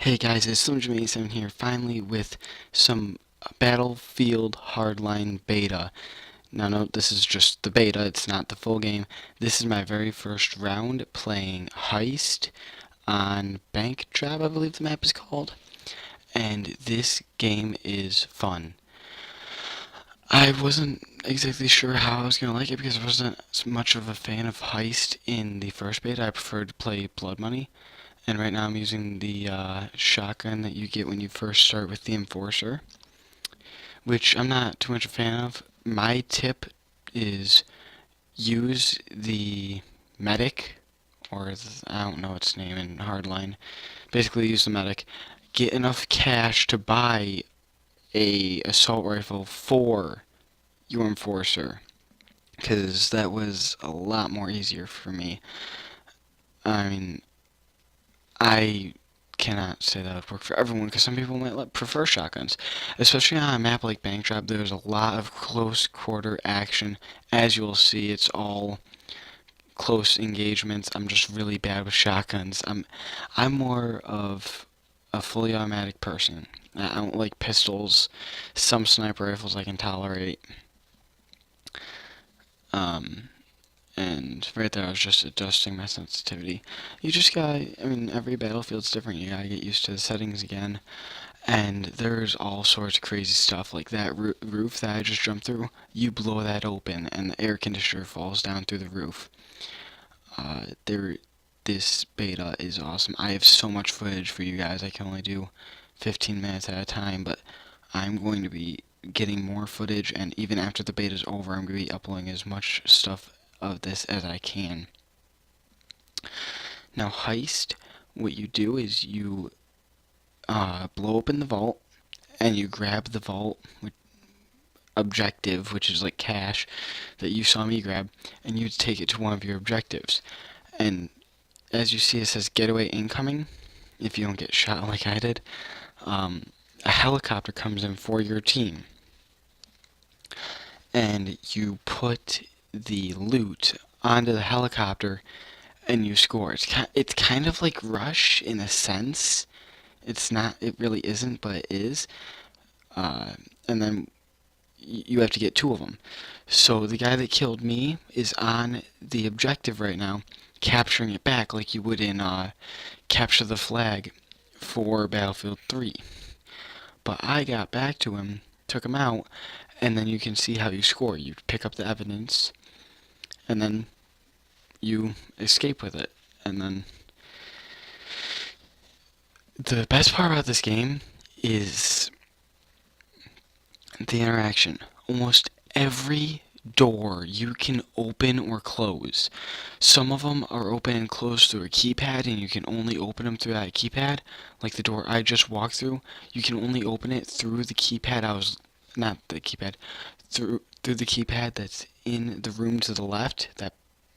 Hey guys, it's Slim87 here, finally with some Battlefield Hardline beta. Now note, this is just the beta, it's not the full game. This is my very first round playing Heist on Bank Job, I believe the map is called. And this game is fun. I wasn't exactly sure how I was going to like it because I wasn't as much of a fan of Heist in the first beta. I preferred to play Blood Money. And right now I'm using the shotgun that you get when you first start with the Enforcer, which I'm not too much a fan of. My tip is use the medic, or I don't know its name in Hardline. Basically use the medic. Get enough cash to buy a assault rifle for your Enforcer, because that was a lot more easier for me. I mean, I cannot say that would work for everyone because some people might prefer shotguns. Especially on a map like Bank Job, there's a lot of close quarter action. As you'll see, it's all close engagements. I'm just really bad with shotguns. I'm more of a fully automatic person. I don't like pistols. Some sniper rifles I can tolerate. Um, and right there I was just adjusting my sensitivity. You just gotta, I mean, every battlefield's different. You gotta get used to the settings again. And there's all sorts of crazy stuff, like that roof that I just jumped through. You blow that open and the air conditioner falls down through the roof. This beta is awesome. I have so much footage for you guys. I can only do 15 minutes at a time, but I'm going to be getting more footage, and even after the beta is over, I'm going to be uploading as much stuff of this as I can. Now, Heist, what you do is you blow open the vault, and you grab the vault objective, which is like cash, that you saw me grab, and you take it to one of your objectives. And as you see, it says getaway incoming. If you don't get shot like I did, a helicopter comes in for your team, and you put the loot onto the helicopter and you score. It's kind of like Rush in a sense. It's not, it really isn't, but it is. And then you have to get two of them. So the guy that killed me is on the objective right now, capturing it back like you would in Capture the Flag for Battlefield 3. But I got back to him, took him out, and then you can see how you score. You pick up the evidence, and then you escape with it. And then the best part about this game is the interaction. Almost every door you can open or close. Some of them are open and closed through a keypad, and you can only open them through that keypad. Like the door I just walked through, you can only open it through the keypad. Not the keypad, through the keypad that's in the room to the left, that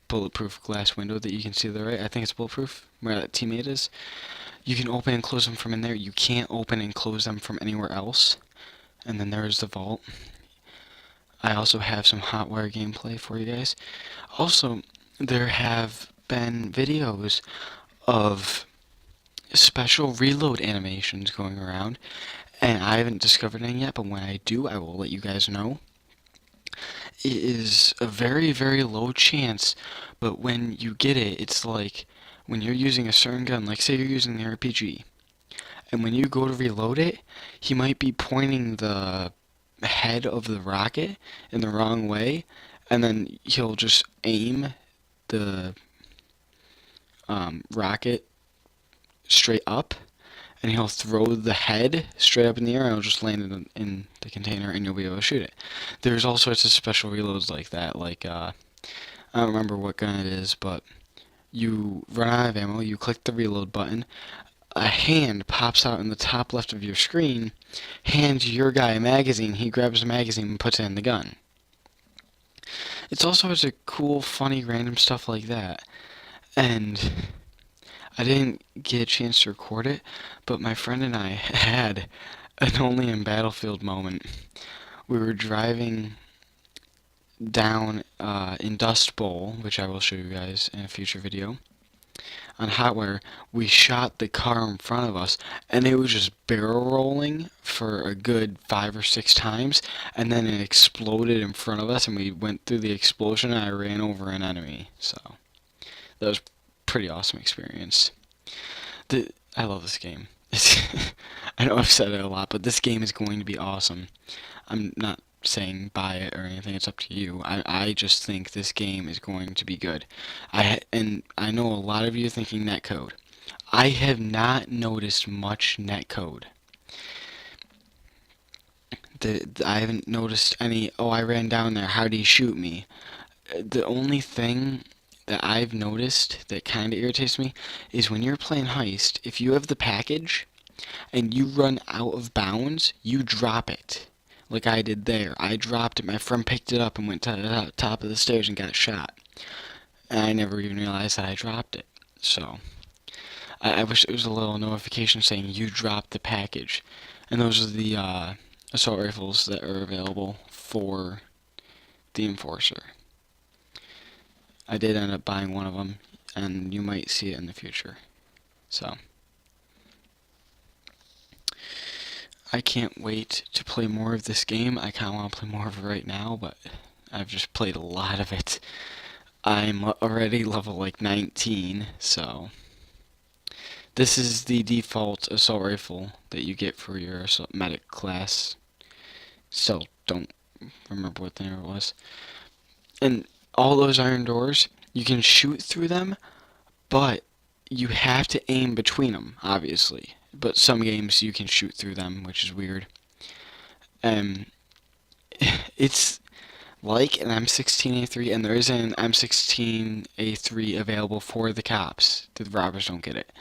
bulletproof glass window that you can see to the right. I think it's bulletproof, where that teammate is. You can open and close them from in there. You can't open and close them from anywhere else. And then there's the vault. I also have some Hotwire gameplay for you guys. Also, there have been videos of special reload animations going around, and I haven't discovered any yet, but when I do, I will let you guys know. It is a very, very low chance, but when you get it, it's like when you're using a certain gun, like say you're using the RPG, and when you go to reload it, he might be pointing the head of the rocket in the wrong way, and then he'll just aim the rocket straight up, and he'll throw the head straight up in the air, and it'll just land in the container, and you'll be able to shoot it. There's all sorts of special reloads like that, like, I don't remember what gun it is, but you run out of ammo, you click the reload button, a hand pops out in the top left of your screen, hands your guy a magazine, he grabs a magazine and puts it in the gun. It's all sorts of cool, funny, random stuff like that. And I didn't get a chance to record it, but my friend and I had an only in Battlefield moment. We were driving down in Dust Bowl, which I will show you guys in a future video. on Hotwire, we shot the car in front of us, and it was just barrel rolling for a good 5 or 6 times, and then it exploded in front of us, and we went through the explosion, and I ran over an enemy. So that was a pretty awesome experience. I love this game. I know I've said it a lot, but this game is going to be awesome. I'm not saying buy it or anything. It's up to you. I just think this game is going to be good. And I know a lot of you are thinking netcode. I have not noticed much netcode. I haven't noticed any, oh, I ran down there, how do you shoot me? The only thing that I've noticed that kind of irritates me is when you're playing Heist, if you have the package and you run out of bounds, you drop it. Like I did there. I dropped it, my friend picked it up and went to the top of the stairs and got shot. And I never even realized that I dropped it. So, I wish there was a little notification saying you dropped the package. And those are the assault rifles that are available for the Enforcer. I did end up buying one of them, and you might see it in the future. So, I can't wait to play more of this game. I kind of want to play more of it right now, but I've just played a lot of it. I'm already level like 19, so this is the default assault rifle that you get for your medic class. Still don't remember what the name was. And all those iron doors, you can shoot through them, but you have to aim between them, obviously. But some games you can shoot through them, which is weird. It's like an M16A3, and there is an M16A3 available for the cops. The robbers don't get it.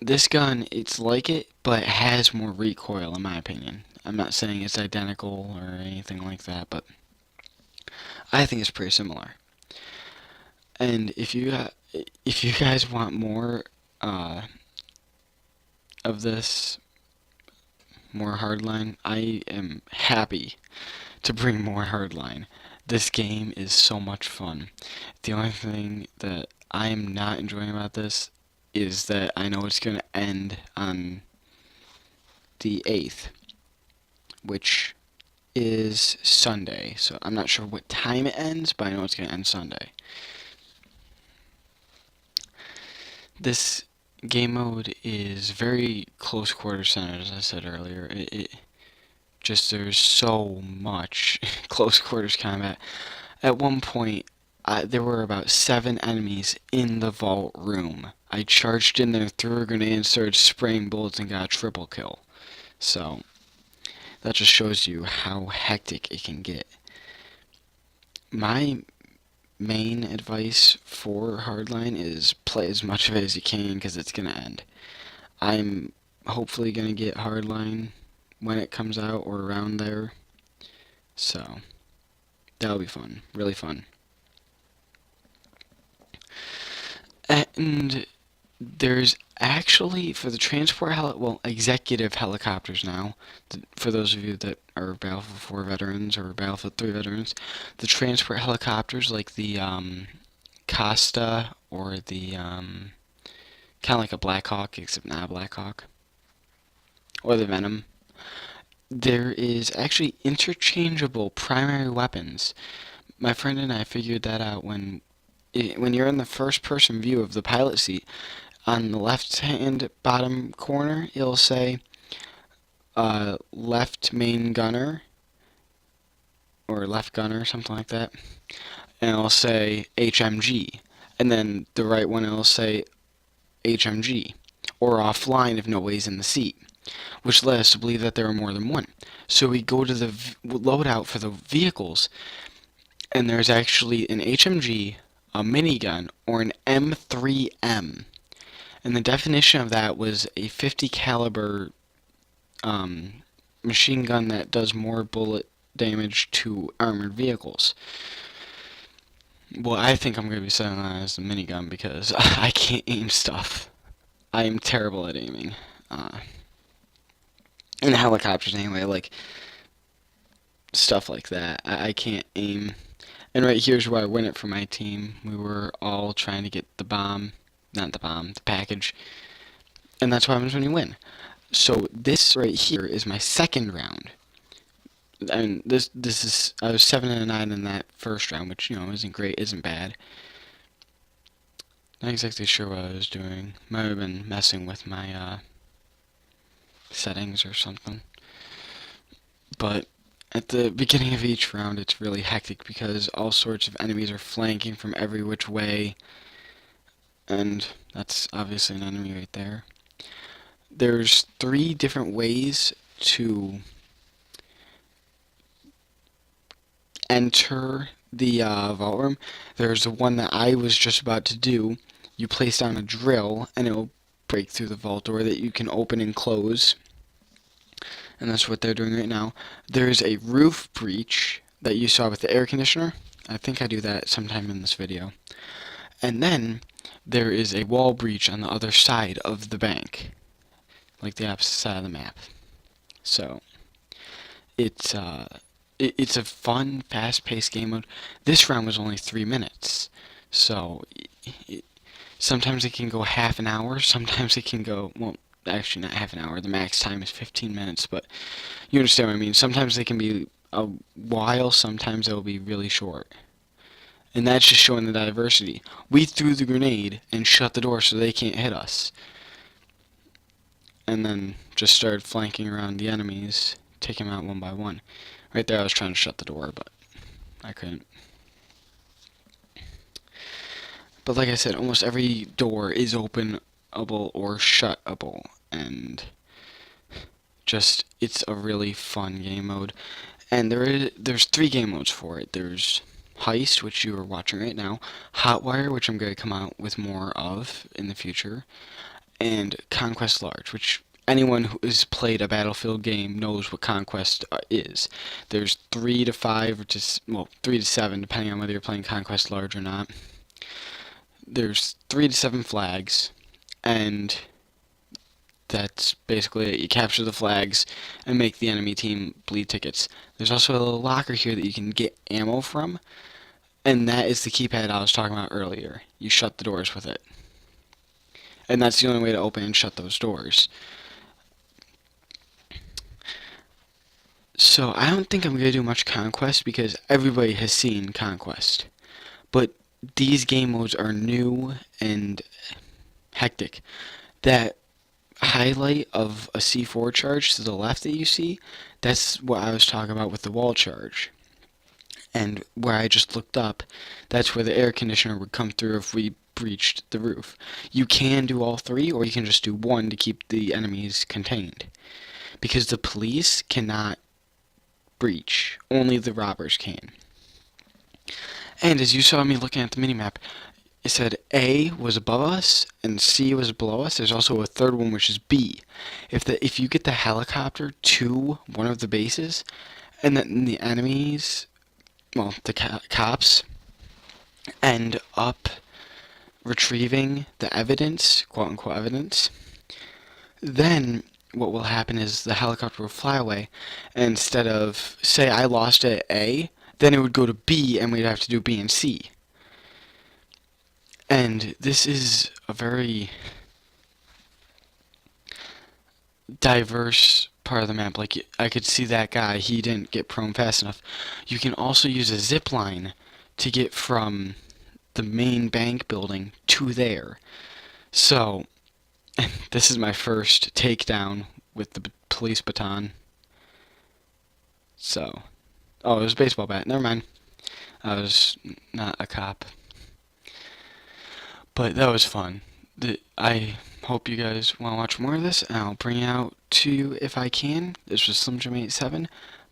This gun, it's like it, but it has more recoil, in my opinion. I'm not saying it's identical or anything like that, but I think it's pretty similar. And if you guys want more of this, more Hardline, I am happy to bring more Hardline. This game is so much fun. The only thing that I am not enjoying about this is that I know it's going to end on the 8th, which is Sunday. So I'm not sure what time it ends, but I know it's going to end Sunday. This game mode is very close quarter centered, as I said earlier. There's so much close quarters combat. At one point, there were about 7 enemies in the vault room. I charged in there, threw a grenade, and started spraying bullets and got a triple kill. So, that just shows you how hectic it can get. My main advice for Hardline is play as much of it as you can, because it's going to end. I'm hopefully going to get Hardline when it comes out or around there. So, that'll be fun. Really fun. And there's actually, for the executive helicopters now, for those of you that are Battlefield 4 veterans or Battlefield 3 veterans, the transport helicopters like the Costa or the kind of like a Black Hawk, except not a Black Hawk, or the Venom, there is actually interchangeable primary weapons. My friend and I figured that out when you're in the first person view of the pilot seat. On the left hand bottom corner, it'll say left main gunner or left gunner, something like that, and it'll say HMG, and then the right one it'll say HMG or offline if nobody's in the seat, which led us to believe that there are more than one. So we go to the loadout for the vehicles, and there's actually an HMG, a minigun, or an M3M. And the definition of that was a 50 caliber machine gun that does more bullet damage to armored vehicles. Well, I think I'm going to be selling that as a minigun because I can't aim stuff. I am terrible at aiming. In helicopters anyway, like stuff like that. I can't aim. And right here's where I win it for my team. We were all trying to get the bomb not the bomb, the package. And that's what happens when you win. So this right here is my second round. And this is, I was 7 and 9 in that first round, which, you know, isn't great, isn't bad. Not exactly sure what I was doing. Might have been messing with my settings or something. But at the beginning of each round, it's really hectic because all sorts of enemies are flanking from every which way. And that's obviously an enemy right there. There's 3 different ways to enter the vault room. There's the one that I was just about to do. You place down a drill and it'll break through the vault door that you can open and close. And that's what they're doing right now. There's a roof breach that you saw with the air conditioner. I think I do that sometime in this video. And then there is a wall breach on the other side of the bank, like the opposite side of the map. So it's a fun, fast-paced game mode. This round was only 3 minutes, so sometimes it can go half an hour. Sometimes it can go, well, actually not half an hour. The max time is 15 minutes, but you understand what I mean. Sometimes they can be a while. Sometimes they'll be really short. And that's just showing the diversity. We threw the grenade and shut the door so they can't hit us. And then just started flanking around the enemies, taking them out one by one. Right there I was trying to shut the door, but I couldn't. But like I said, almost every door is openable or shutable. And just, it's a really fun game mode. And there's 3 game modes for it. There's Heist, which you are watching right now, Hotwire, which I'm going to come out with more of in the future, and Conquest Large, which anyone who has played a Battlefield game knows what Conquest is. There's 3 to 5, or just, well, 3 to 7, depending on whether you're playing Conquest Large or not. There's 3 to 7 flags, and that's basically it. You capture the flags and make the enemy team bleed tickets. There's also a little locker here that you can get ammo from, and that is the keypad I was talking about earlier. You shut the doors with it. And that's the only way to open and shut those doors. So I don't think I'm going to do much Conquest because everybody has seen Conquest. But these game modes are new and hectic. That highlight of a C4 charge to the left that you see, that's what I was talking about with the wall charge. And where I just looked up, that's where the air conditioner would come through if we breached the roof. You can do all 3, or you can just do 1 to keep the enemies contained. Because the police cannot breach, only the robbers can. And as you saw me looking at the minimap, it said A was above us and C was below us. There's also a third one, which is B. If you get the helicopter to one of the bases, and then the enemies, well, the cops, end up retrieving the evidence, quote-unquote evidence, then what will happen is the helicopter will fly away, and instead of, say I lost it at A, then it would go to B, and we'd have to do B and C. And this is a very diverse part of the map. Like, I could see that guy, he didn't get prone fast enough. You can also use a zip line to get from the main bank building to there. So, this is my first takedown with the police baton. So, oh, it was a baseball bat. Never mind. I was not a cop. But that was fun. I hope you guys want to watch more of this, and I'll bring it out to you if I can. This was SlimJim87,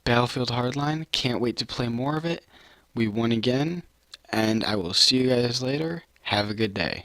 Battlefield Hardline. Can't wait to play more of it. We won again, and I will see you guys later. Have a good day.